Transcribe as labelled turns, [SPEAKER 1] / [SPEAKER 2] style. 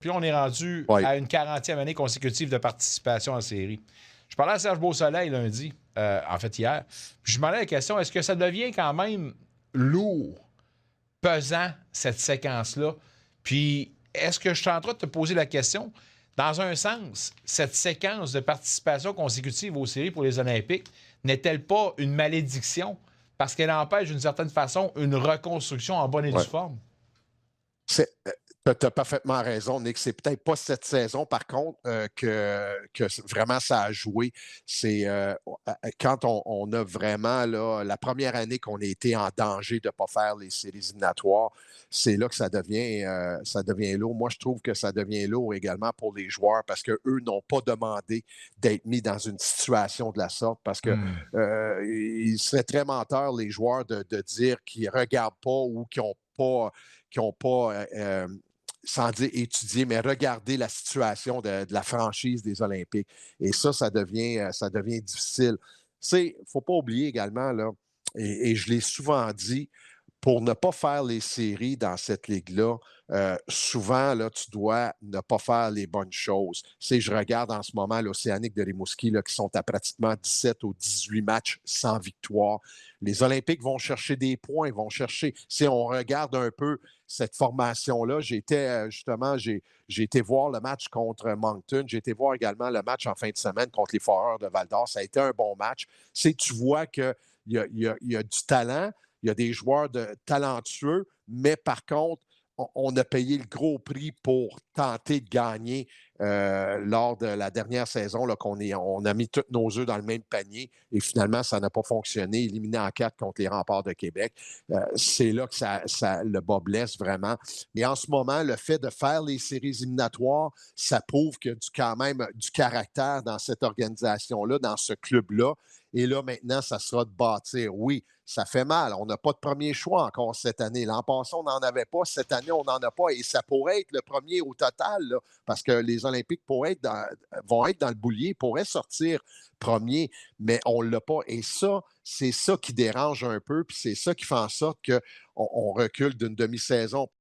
[SPEAKER 1] Puis on est rendu
[SPEAKER 2] Oui.
[SPEAKER 1] à une 40e année consécutive de participation en série. Je parlais à Serge Beausoleil lundi, en fait hier, puis je me demandais la question, est-ce que ça devient quand même lourd, pesant, cette séquence-là? Puis est-ce que je suis en train de te poser la question, dans un sens, cette séquence de participation consécutive aux séries pour les Olympiques n'est-elle pas une malédiction parce qu'elle empêche d'une certaine façon une reconstruction en bonne et due
[SPEAKER 2] Ouais.
[SPEAKER 1] forme?
[SPEAKER 2] Tu as parfaitement raison, Nick. C'est peut-être pas cette saison, par contre, que vraiment ça a joué. C'est quand on a vraiment là, la première année qu'on a été en danger de ne pas faire les séries éliminatoires, c'est là que ça devient lourd. Moi, je trouve que ça devient lourd également pour les joueurs parce qu'eux n'ont pas demandé d'être mis dans une situation de la sorte parce que ils seraient très menteurs, les joueurs, de dire qu'ils ne regardent pas ou qui n'ont pas sans dire étudier, mais regarder la situation de la franchise des Olympiques. Et ça devient difficile. Il ne faut pas oublier également, là, et je l'ai souvent dit, pour ne pas faire les séries dans cette ligue-là, souvent, là, tu dois ne pas faire les bonnes choses. Je regarde en ce moment l'Océanique de Rimouski qui sont à pratiquement 17 ou 18 matchs sans victoire. Les Olympiques vont chercher des points, vont chercher. Si on regarde un peu cette formation-là, j'ai été voir le match contre Moncton, j'ai été voir également le match en fin de semaine contre les Foreurs de Val-d'Or. Ça a été un bon match. Tu vois qu'il y a du talent, il y a des joueurs talentueux, mais par contre, on a payé le gros prix pour tenter de gagner lors de la dernière saison, là, on a mis tous nos œufs dans le même panier et finalement, ça n'a pas fonctionné, éliminé en 4 contre les Remparts de Québec. C'est là que le bas blesse vraiment. Mais en ce moment, le fait de faire les séries éliminatoires, ça prouve qu'il y a quand même du caractère dans cette organisation-là, dans ce club-là. Et là, maintenant, ça sera de bâtir. Oui, ça fait mal. On n'a pas de premier choix encore cette année. L'an passé, on n'en avait pas. Cette année, on n'en a pas. Et ça pourrait être le premier au total, là, parce que les Olympiques vont être dans le boulier, pourraient sortir premier, mais on ne l'a pas. Et ça, c'est ça qui dérange un peu, puis c'est ça qui fait en sorte qu'on recule d'une demi-saison.